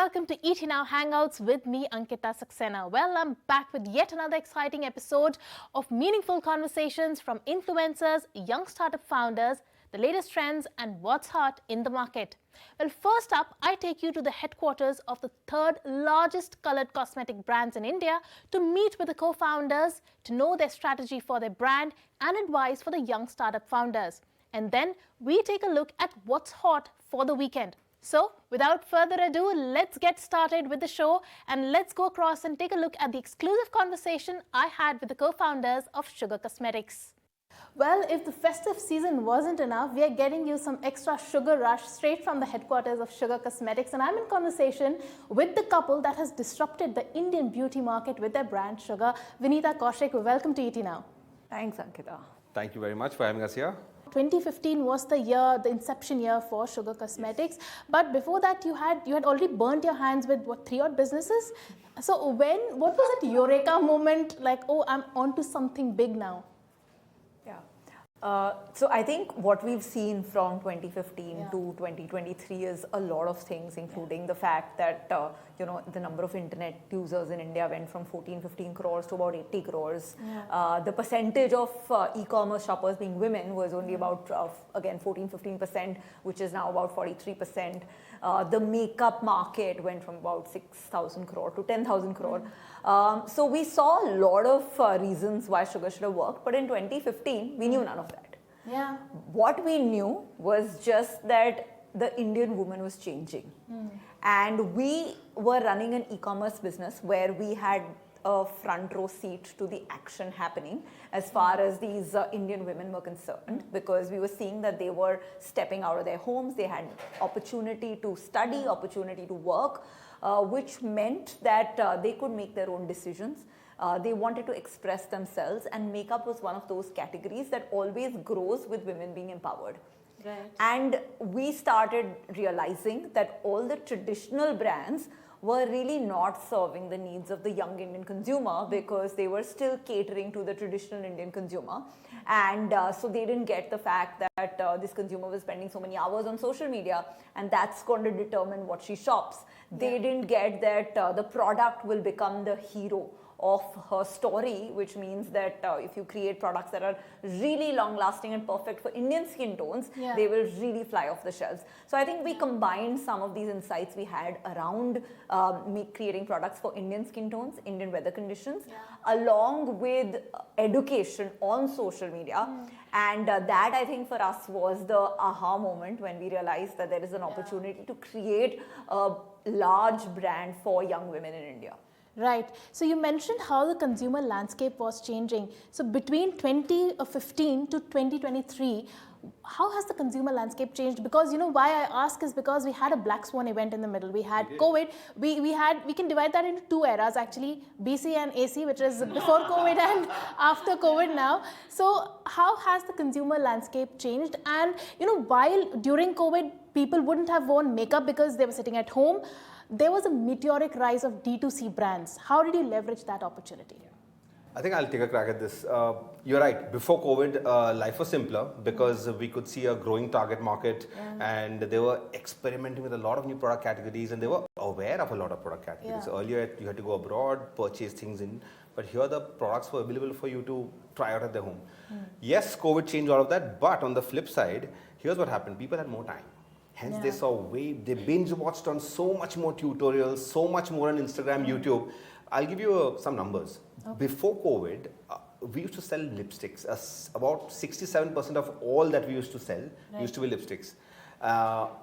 welcome to ET Now Hangouts with me, Ankita Saxena. Well, I'm back with yet another exciting episode of meaningful conversations from influencers, young startup founders, the latest trends, and what's hot in the market. Well, first up, I take you to the headquarters of the third largest colored cosmetic brands in India to meet with the co-founders to know their strategy for their brand and advice for the young startup founders. And then we take a look at what's hot for the weekend. So, without further ado, let's get started with the show and let's go across and take a look at the exclusive conversation I had with the co-founders of Sugar Cosmetics. Well, if the festive season wasn't enough, we are getting you some extra sugar rush straight from the headquarters of Sugar Cosmetics, and I'm in conversation with the couple that has disrupted the Indian beauty market with their brand Sugar. Vineeta Kaushik, welcome to ET Now. Thanks, Ankita. Thank you very much for having us here. 2015 was the year, the inception year for Sugar Cosmetics. Yes. But before that, you had already burnt your hands with what, 3 odd businesses. So what was that eureka moment? Like, oh, I'm onto something big now. So I think what we've seen from 2015 to 2023 is a lot of things, including the fact that the number of internet users in India went from 14-15 crores to about 80 crores. The percentage of e-commerce shoppers being women was only about again 14-15%, which is now about 43%. The makeup market went from about 6,000 crore to 10,000 crore. So we saw a lot of reasons why sugar should have worked, but in 2015 we knew none of that. Yeah. What we knew was just that the Indian woman was changing. And we were running an e-commerce business where we had a front row seat to the action happening as far as these Indian women were concerned, because we were seeing that they were stepping out of their homes, they had opportunity to study, opportunity to work, which meant that they could make their own decisions. They wanted to express themselves, and makeup was one of those categories that always grows with women being empowered. Right. And we started realizing that all the traditional brands were really not serving the needs of the young Indian consumer, because they were still catering to the traditional Indian consumer. And so they didn't get the fact that this consumer was spending so many hours on social media, and that's going to determine what she shops. They didn't get that the product will become the hero of her story, which means that if you create products that are really long lasting and perfect for Indian skin tones, they will really fly off the shelves. So I think we combined some of these insights we had around creating products for Indian skin tones, Indian weather conditions, along with education on social media. And that, I think, for us was the aha moment when we realized that there is an opportunity to create a large brand for young women in India. Right. So you mentioned how the consumer landscape was changing. So between 2015 to 2023, how has the consumer landscape changed? Because why I ask is because we had a black swan event in the middle. We had COVID. We can divide that into 2 eras actually, BC and AC, which is before COVID and after COVID now. So how has the consumer landscape changed? And while during COVID people wouldn't have worn makeup because they were sitting at home, there was a meteoric rise of D2C brands. How did you leverage that opportunity? I think I'll take a crack at this. You're right. Before COVID, life was simpler because we could see a growing target market, and they were experimenting with a lot of new product categories, and they were aware of a lot of product categories. Earlier, you had to go abroad, purchase things in, but here the products were available for you to try out at their home. Yes, COVID changed all of that, but on the flip side, here's what happened. People had more time. Hence, they binge watched on so much more tutorials, so much more on Instagram, YouTube. I'll give you some numbers. Before COVID, we used to sell lipsticks. About 67% of all that we used to sell used to be lipsticks.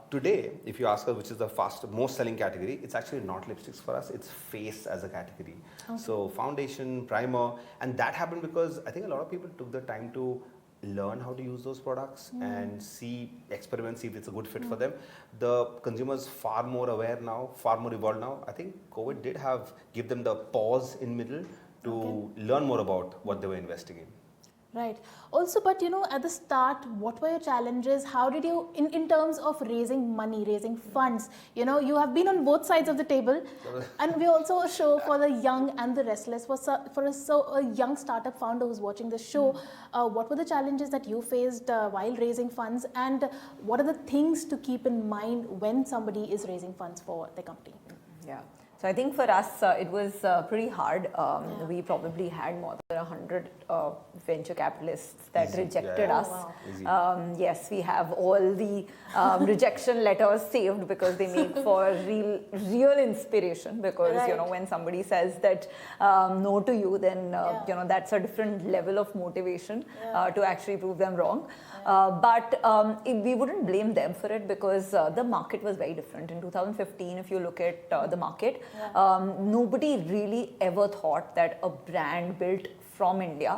Today, if you ask us which is the most selling category, it's actually not lipsticks for us, it's face as a category. So foundation, primer, and that happened because I think a lot of people took the time to learn how to use those products and experiment, see if it's a good fit for them. The consumers far more aware now, far more evolved now. I think COVID did give them the pause in middle to learn more about what they were investing in. Right. Also, but at the start, what were your challenges? How did you, in terms of raising money, raising funds, you have been on both sides of the table, and we also a show for the young and the restless. For a young startup founder who's watching this show, what were the challenges that you faced while raising funds, and what are the things to keep in mind when somebody is raising funds for their company? Yeah. So I think for us, it was pretty hard. We probably had more than 100 venture capitalists that Easy. rejected Yeah. us. Oh, wow. Yes, we have all the rejection letters saved because they make for real inspiration. Because Right. when somebody says that no to you, then that's a different level of motivation to actually prove them wrong. But we wouldn't blame them for it because the market was very different. In 2015, if you look at the market, nobody really ever thought that a brand built from India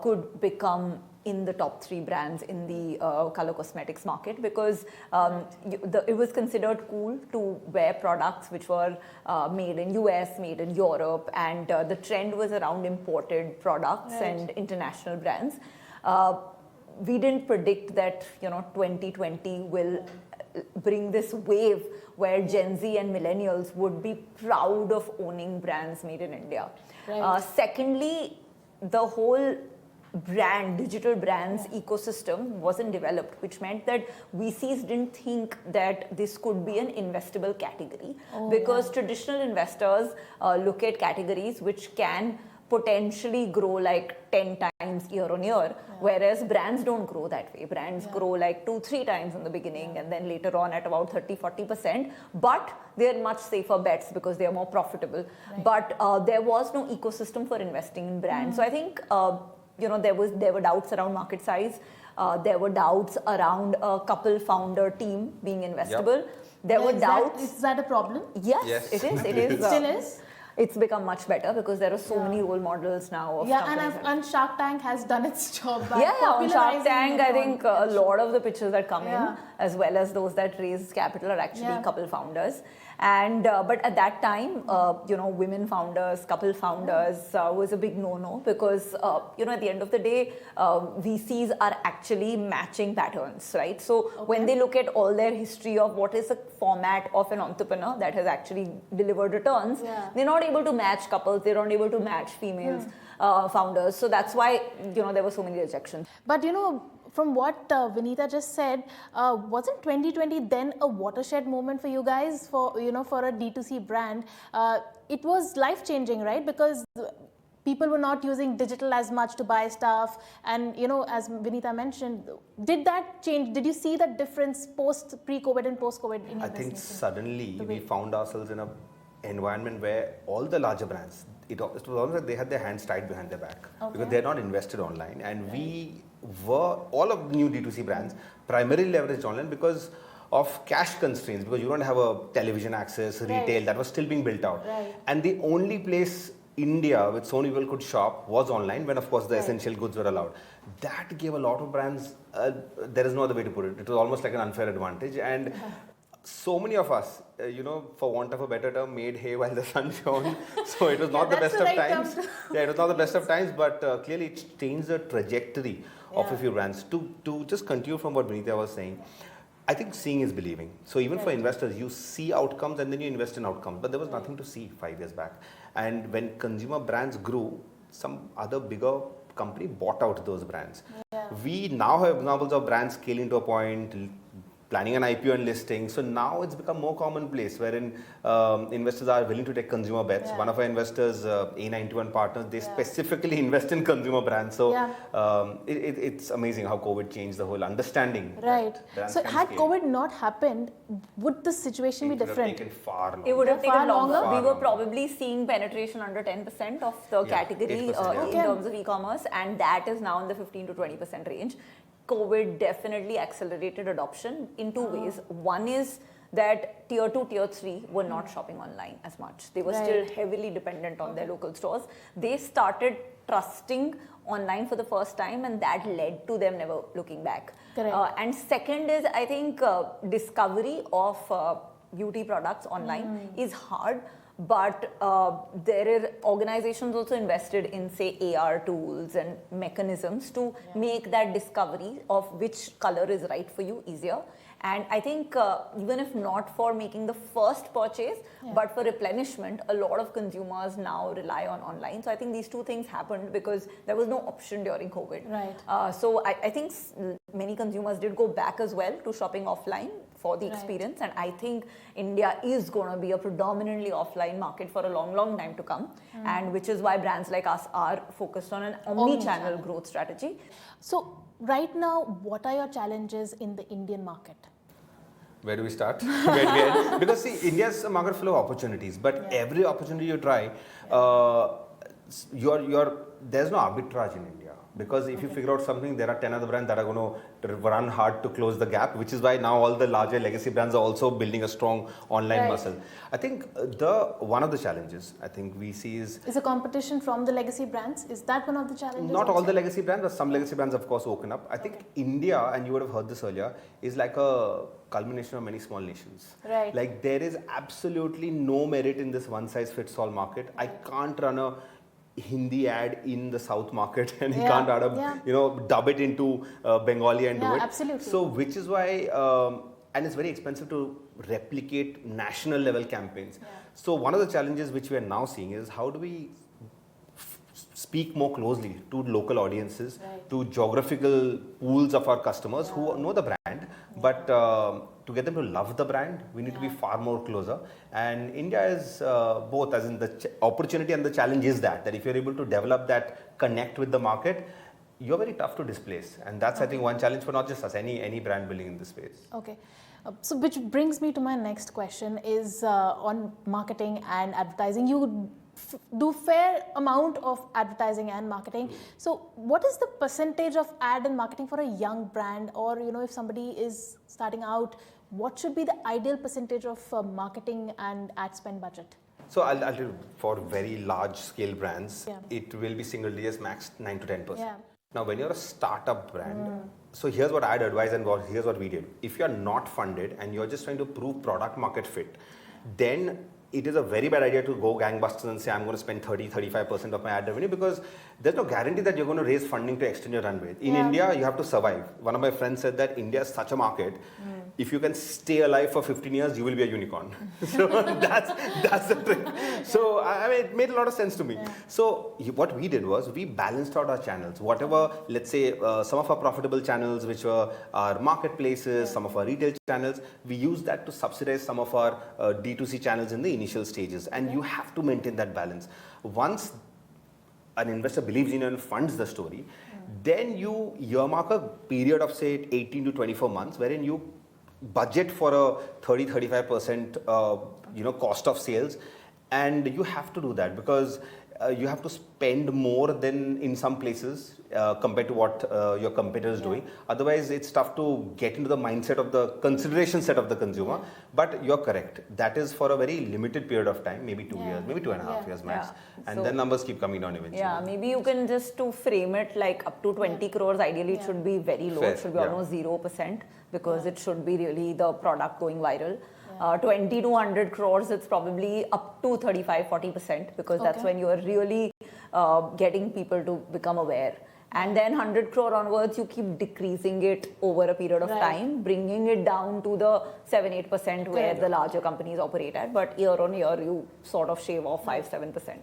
could become in the top 3 brands in the color cosmetics market because it was considered cool to wear products which were made in US, made in Europe, and the trend was around imported products and international brands. We didn't predict that 2020 will bring this wave where Gen Z and millennials would be proud of owning brands made in India. Right. Secondly, the whole digital brands ecosystem wasn't developed, which meant that VCs didn't think that this could be an investable category because traditional investors look at categories which can potentially grow like 10 times year on year, whereas brands don't grow that way. Brands grow like 2-3 times in the beginning and then later on at about 30-40%, but they're much safer bets because they are more profitable. But there was no ecosystem for investing in brands. So I think there were doubts around market size. There were doubts around a couple founder team being investable. There were doubts. Is that a problem? Yes, it is. It is. It still is? It's become much better because there are so many role models now. Of And Shark Tank has done its job by on Shark popularizing Tank, it I think a lot of the pitches that come in, Yeah. as well as those that raise capital, are actually couple founders. And but at that time, women founders, couple founders was a big no-no because at the end of the day, VCs are actually matching patterns, right? So when they look at all their history of what is the format of an entrepreneur that has actually delivered returns, they're not able to match couples, they're not able to match females founders. So that's why there were so many rejections. But from what Vineeta just said, wasn't 2020 then a watershed moment for you guys for a D2C brand? It was life-changing, right? Because people were not using digital as much to buy stuff, and as Vineeta mentioned, did that change? Did you see that difference pre-COVID and post-COVID in your I think business? suddenly we found ourselves in an environment where all the larger brands, it was almost like they had their hands tied behind their back because they're not invested online, and we were, all of the new D2C brands primarily leveraged online because of cash constraints, because you don't have a television access, retail, that was still being built out. And the only place India with so many people could shop was online, when of course the essential goods were allowed. That gave a lot of brands, there is no other way to put it, it was almost like an unfair advantage. And so many of us, for want of a better term, made hay while the sun shone. So it was not the best of times. It was not the best of times, but clearly it changed the trajectory of a few brands. To just continue from what Vineeta was saying, I think seeing is believing. So even for investors, you see outcomes and then you invest in outcomes. But there was nothing to see 5 years back. And when consumer brands grew, some other bigger company bought out those brands. We now have examples of brands scaling to a point, planning an IPO and listing. So now it's become more commonplace wherein investors are willing to take consumer bets. One of our investors, A91 Partners, they specifically invest in consumer brands. So it's amazing how COVID changed the whole understanding. Right. So had COVID not happened, would the situation be different? It would have taken far longer. It would have taken longer. We were longer. probably seeing penetration under 10% of the category 8%, in terms of e-commerce, and that is now in the 15 to 20% range. COVID definitely accelerated adoption in 2 ways. One is that tier 2, tier 3 were not shopping online as much. They were still heavily dependent on their local stores. They started trusting online for the first time, and that led to them never looking back. And second is, I think, discovery of beauty products online is hard. but there are organizations also invested in, say, AR tools and mechanisms to make that discovery of which color is right for you easier. And I think even if not for making the first purchase, but for replenishment, a lot of consumers now rely on online. So I think these two things happened because there was no option during COVID. Right. So I think many consumers did go back as well to shopping offline for the experience. And I think India is going to be a predominantly offline market for a long, long time to come. And which is why brands like us are focused on an omni-channel growth strategy. So right now, what are your challenges in the Indian market? Where do we start? Where do we end? Because see, India's a market full of opportunities, but every opportunity you try, there's no arbitrage in India. Because if you figure out something, there are 10 other brands that are going to run hard to close the gap, which is why now all the larger legacy brands are also building a strong online muscle. I think one of the challenges I think we see is a competition from the legacy brands. Is that one of the challenges? Not all the legacy brands, but some legacy brands, of course, open up. I think India, and you would have heard this earlier, is like a culmination of many small nations. Right. Like there is absolutely no merit in this one-size-fits-all market. I can't run a Hindi ad in the South market and you can't dub it into Bengali and do it. Absolutely. So which is why, and it's very expensive to replicate national level campaigns. So one of the challenges which we are now seeing is how do we speak more closely to local audiences, to geographical pools of our customers who know the brand, but to get them to love the brand, we need to be far more closer. And India is both, as in the opportunity and the challenge is that if you're able to develop that connect with the market, you're very tough to displace. And that's, I think, one challenge for not just us, any brand building in this space. Okay. So which brings me to my next question is on marketing and advertising. You do fair amount of advertising and marketing. So what is the percentage of ad and marketing for a young brand, or if somebody is starting out, what should be the ideal percentage of marketing and ad spend budget? So I'll tell you, for very large scale brands, it will be single digits, max 9 to 10%. Now, when you're a startup brand, so here's what I'd advise and here's what we did. If you're not funded and you're just trying to prove product market fit, then it is a very bad idea to go gangbusters and say, I'm going to spend 30-35% of my ad revenue, because there's no guarantee that you're going to raise funding to extend your runway. In India, you have to survive. One of my friends said that India is such a market. If you can stay alive for 15 years, you will be a unicorn. So that's the trick. So I mean, it made a lot of sense to me. So what we did was we balanced out our channels. Whatever, let's say, some of our profitable channels, which were our marketplaces, some of our retail channels, we used that to subsidize some of our D2C channels in the initial stages. And you have to maintain that balance. Once an investor believes in you and funds the story, then you earmark a period of, say, 18 to 24 months, wherein you budget for a 30-35% cost of sales, and you have to do that because you have to spend more than in some places compared to what your competitor is doing. Otherwise, it's tough to get into the mindset of the consideration set of the consumer. But you're correct. That is for a very limited period of time, maybe 2 years, maybe 2.5 years max. And so, then numbers keep coming down eventually. Yeah, maybe you can just to frame it like up to 20 crores. Ideally, it should be very low. Fair. It should be almost 0% because it should be really the product going viral. 20 to 100 crores, it's probably up to 35-40% because that's when you are really getting people to become aware. And then 100 crore onwards, you keep decreasing it over a period of time, bringing it down to the 7-8% where the larger companies operate at. But year on year, you sort of shave off 5-7%.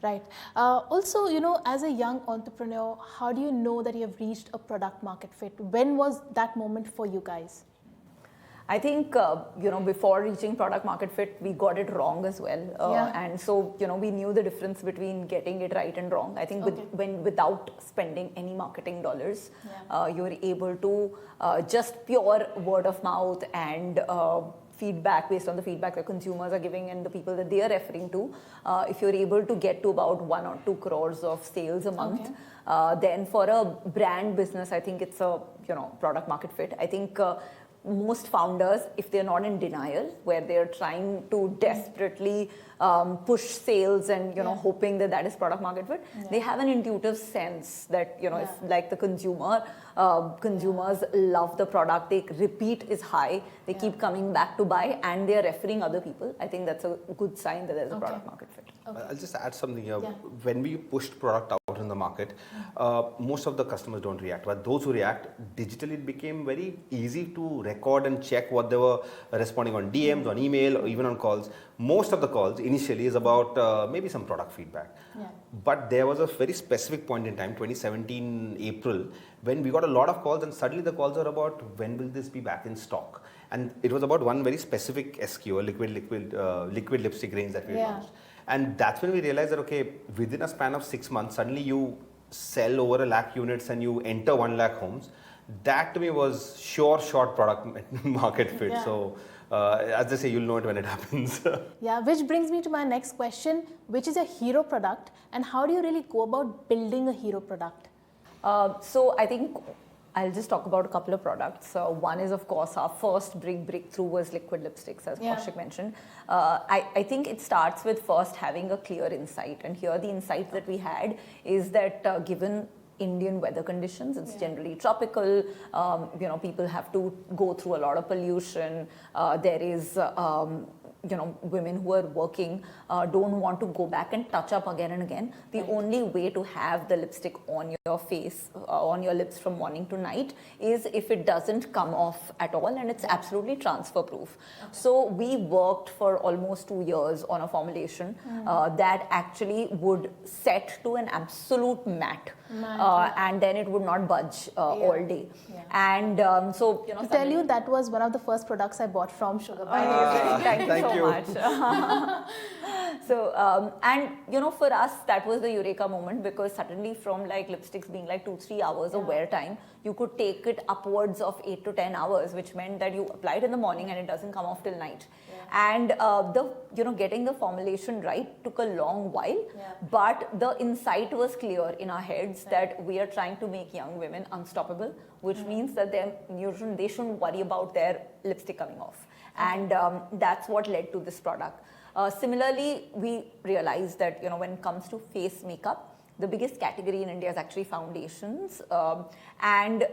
Right. Also, as a young entrepreneur, how do you know that you have reached a product market fit? When was that moment for you guys? I think, before reaching product market fit, we got it wrong as well. And so, we knew the difference between getting it right and wrong. I think without spending any marketing dollars, you were able to just pure word of mouth and feedback based on the feedback that consumers are giving and the people that they are referring to. If you're able to get to about 1 or 2 crores of sales a month, then for a brand business, I think it's a, product market fit. I think most founders, if they're not in denial, where they're trying to desperately push sales and hoping that is product market fit. They have an intuitive sense that if like the consumers love the product, they repeat is high, they keep coming back to buy, and they are referring other people. I think that's a good sign that there's a product market fit. I'll just add something here. When we pushed product out in the market, most of the customers don't react, but those who react digitally, it became very easy to record and check what they were responding on DMs, on email, or even on calls. Most of the calls initially is about maybe some product feedback. But there was a very specific point in time, 2017 April, when we got a lot of calls, and suddenly the calls were about when will this be back in stock. And it was about one very specific SKU, a liquid lipstick range that we launched. And that's when we realized that, okay, within a span of 6 months, suddenly you sell over 1 lakh units and you enter 1 lakh homes. That to me was short product market fit. So as they say, you'll know it when it happens. Which brings me to my next question, which is a hero product, and how do you really go about building a hero product? So I think I'll just talk about a couple of products. One is, of course, our first big breakthrough was liquid lipsticks, as Kaushik mentioned. I think it starts with first having a clear insight. And here the insight that we had is that given Indian weather conditions, it's generally tropical, people have to go through a lot of pollution. There is women who are working don't want to go back and touch up again and again. The only way to have the lipstick on your face, on your lips from morning to night, is if it doesn't come off at all, and it's absolutely transfer proof. So we worked for almost 2 years on a formulation that actually would set to an absolute matte. And then it would not budge all day. And so, to tell you, that was one of the first products I bought from Sugar. Thank you so much. So, and for us, that was the Eureka moment, because suddenly from like lipsticks being like 2-3 hours of wear time, you could take it upwards of 8 to 10 hours, which meant that you apply it in the morning and it doesn't come off till night. And getting the formulation right took a long while, but the insight was clear in our heads that we are trying to make young women unstoppable, which means that they shouldn't worry about their lipstick coming off. And that's what led to this product. Similarly, we realized that when it comes to face makeup, the biggest category in India is actually foundations. And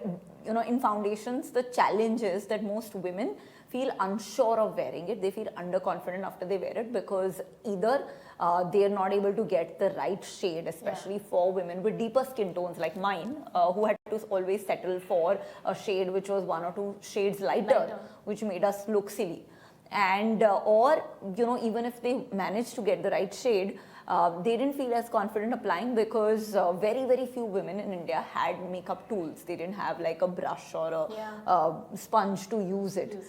in foundations, the challenge is that most women feel unsure of wearing it. They feel underconfident after they wear it, because either they are not able to get the right shade, especially for women with deeper skin tones like mine, who had to always settle for a shade which was 1 or 2 shades lighter, which made us look silly. And or even if they managed to get the right shade, they didn't feel as confident applying, because very, very few women in India had makeup tools. They didn't have like a brush or a sponge to use it.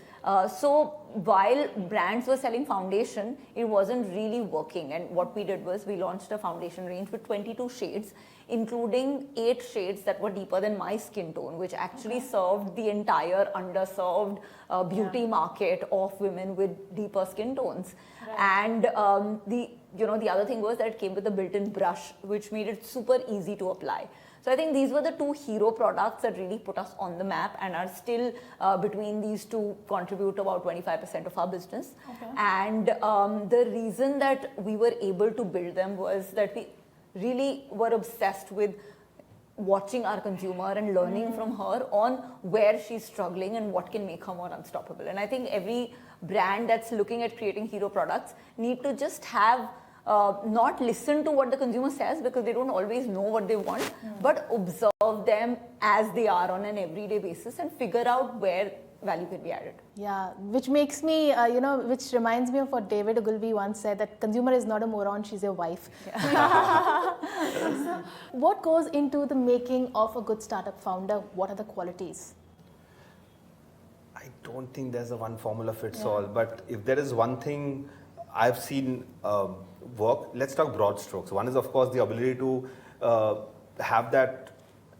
So while brands were selling foundation, it wasn't really working. And what we did was we launched a foundation range with 22 shades, including 8 shades that were deeper than my skin tone, which actually served the entire underserved beauty market of women with deeper skin tones. And the other thing was that it came with a built-in brush, which made it super easy to apply. So I think these were the 2 hero products that really put us on the map, and are still between these 2 contribute about 25% of our business. And the reason that we were able to build them was that we really were obsessed with watching our consumer and learning from her on where she's struggling and what can make her more unstoppable. And I think every brand that's looking at creating hero products need to just have not listen to what the consumer says, because they don't always know what they want, but observe them as they are on an everyday basis and figure out where value can be added. Which makes me, which reminds me of what David Ogilvy once said, that consumer is not a moron, she's your wife. What goes into the making of a good startup founder? What are the qualities? I don't think there's a one formula fits all, but if there is one thing I've seen work, let's talk broad strokes. One is, of course, the ability to have that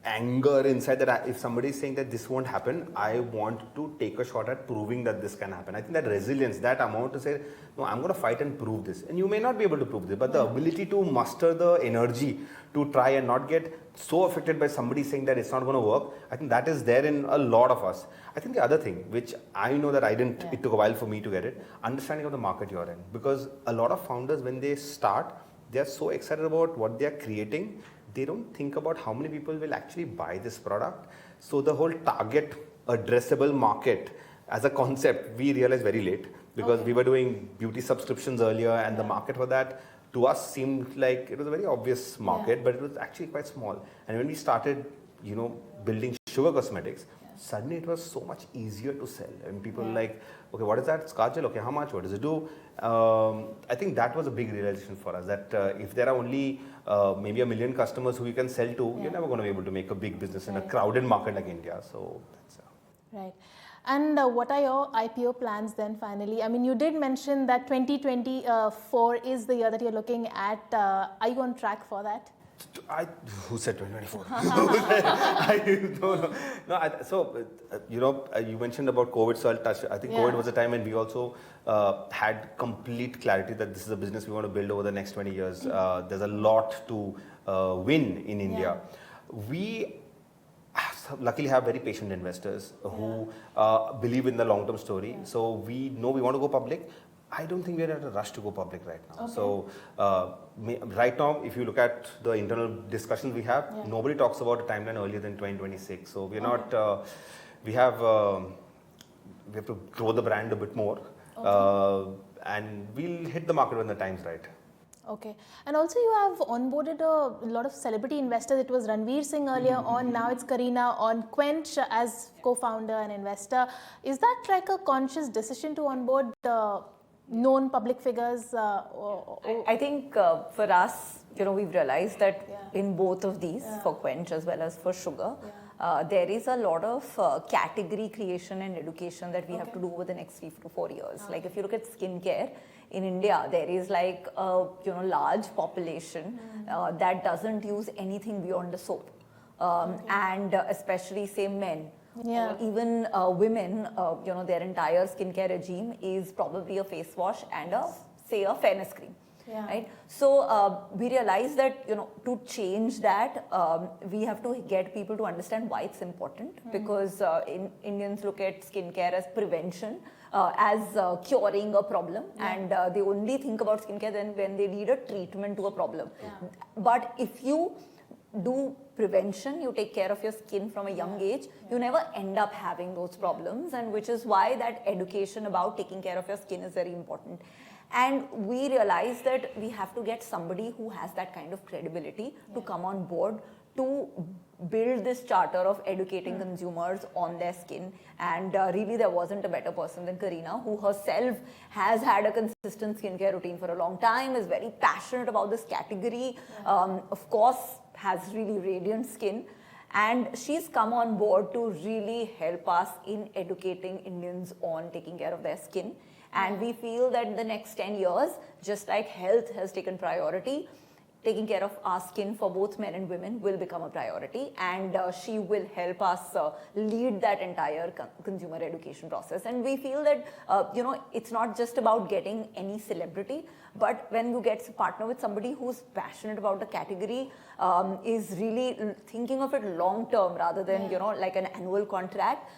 anger inside that if somebody is saying that this won't happen, I want to take a shot at proving that this can happen. I think that resilience, that amount to say, no, I'm going to fight and prove this. And you may not be able to prove this, but the ability to muster the energy to try and not get so affected by somebody saying that it's not going to work, I think that is there in a lot of us. I think the other thing, which I know that I didn't, it took a while for me to get it, understanding of the market you're in. Because a lot of founders, when they start, they are so excited about what they are creating, they don't think about how many people will actually buy this product. So the whole target addressable market as a concept, we realized very late, because we were doing beauty subscriptions earlier, and the market for that to us seemed like it was a very obvious market, but it was actually quite small. And when we started, building sugar cosmetics, suddenly it was so much easier to sell. And people were like, okay, what is that? It's Kajal. Okay, how much? What does it do? I think that was a big realization for us, that if there are only maybe 1 million customers who you can sell to, you're never going to be able to make a big business in a crowded market like India. So that's right. And what are your IPO plans then finally? I mean, you did mention that 2024 is the year that you're looking at. Are you on track for that? Who said 2024? I don't know. No, you mentioned about COVID, so I'll touch. I think COVID was a time when we also had complete clarity that this is a business we want to build over the next 20 years. There's a lot to win in India. We luckily have very patient investors who believe in the long-term story. So we know we want to go public. I don't think we're at a rush to go public right now. So right now, if you look at the internal discussions we have, nobody talks about a timeline earlier than 2026. So we're not. We have to grow the brand a bit more, and we'll hit the market when the time's right. Okay. And also you have onboarded a lot of celebrity investors. It was Ranveer Singh earlier on, now it's Kareena on Quench as co-founder and investor. Is that like a conscious decision to onboard known public figures? I think for us, we've realized that in both of these, for Quench as well as for Sugar, there is a lot of category creation and education that we have to do over the next 3 to 4 years. Like if you look at skincare, in India, there is like a large population that doesn't use anything beyond the soap. And especially say men. Even women, their entire skincare regime is probably a face wash and a fairness cream. Right? So we realized that to change that, we have to get people to understand why it's important, because Indians look at skincare as prevention, as curing a problem, and they only think about skincare then when they need a treatment to a problem. But if you do prevention, you take care of your skin from a young age, you never end up having those problems, and which is why that education about taking care of your skin is very important. And we realized that we have to get somebody who has that kind of credibility to come on board to build this charter of educating consumers on their skin. And really there wasn't a better person than Kareena, who herself has had a consistent skincare routine for a long time, is very passionate about this category, of course has really radiant skin. And she's come on board to really help us in educating Indians on taking care of their skin. And we feel that in the next 10 years, just like health has taken priority, taking care of our skin for both men and women will become a priority, and she will help us lead that entire consumer education process. And we feel that it's not just about getting any celebrity, but when you get to partner with somebody who's passionate about the category, is really thinking of it long term rather than like an annual contract,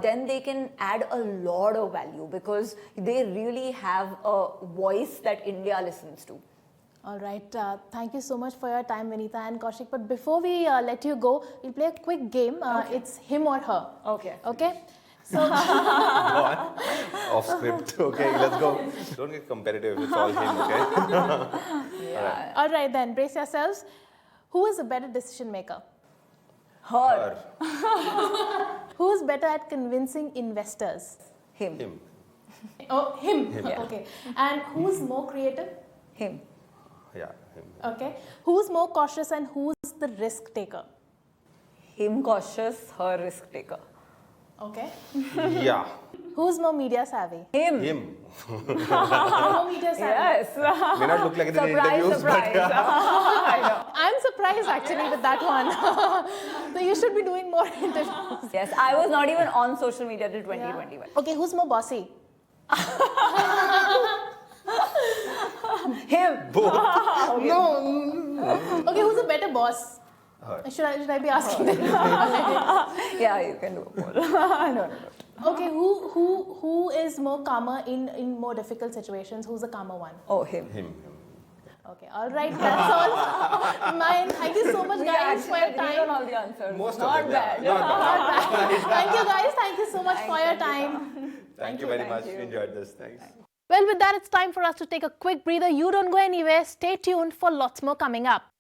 then they can add a lot of value, because they really have a voice that India listens to. All right. Thank you so much for your time, Vineeta and Kaushik. But before we let you go, we'll play a quick game. It's him or her. Okay. Okay? So Go on. Off script. Okay, let's go. Don't get competitive. It's all him, okay? All right then. Brace yourselves. Who is a better decision maker? Her. Who is better at convincing investors? Him. Oh, him. Okay. And who's more creative? Him. Yeah, him. Okay. Who's more cautious and who's the risk taker? Him cautious, her risk taker. Okay. Yeah. Who's more media savvy? Him. More media savvy. Yes. May not look like it in Surprise, interviews, surprise. but I know. I'm surprised actually with that one. So you should be doing more interviews. Yes, I was not even on social media till 2021. Okay, who's more bossy? Him. Both. Okay, who's a better boss? Should I be asking that? Yeah, you can do a poll. No. Okay, who is more calmer in more difficult situations? Who's the calmer one? Oh, him. Okay, all right, that's all. Mine. Thank you so much, guys, for your On time. all the answers. Most not of it, bad. yeah. Not bad. Thank you, guys. Thank you so much for your time. Thank you very much. We enjoyed this. Thanks. Well, with that, it's time for us to take a quick breather. You don't go anywhere. Stay tuned for lots more coming up.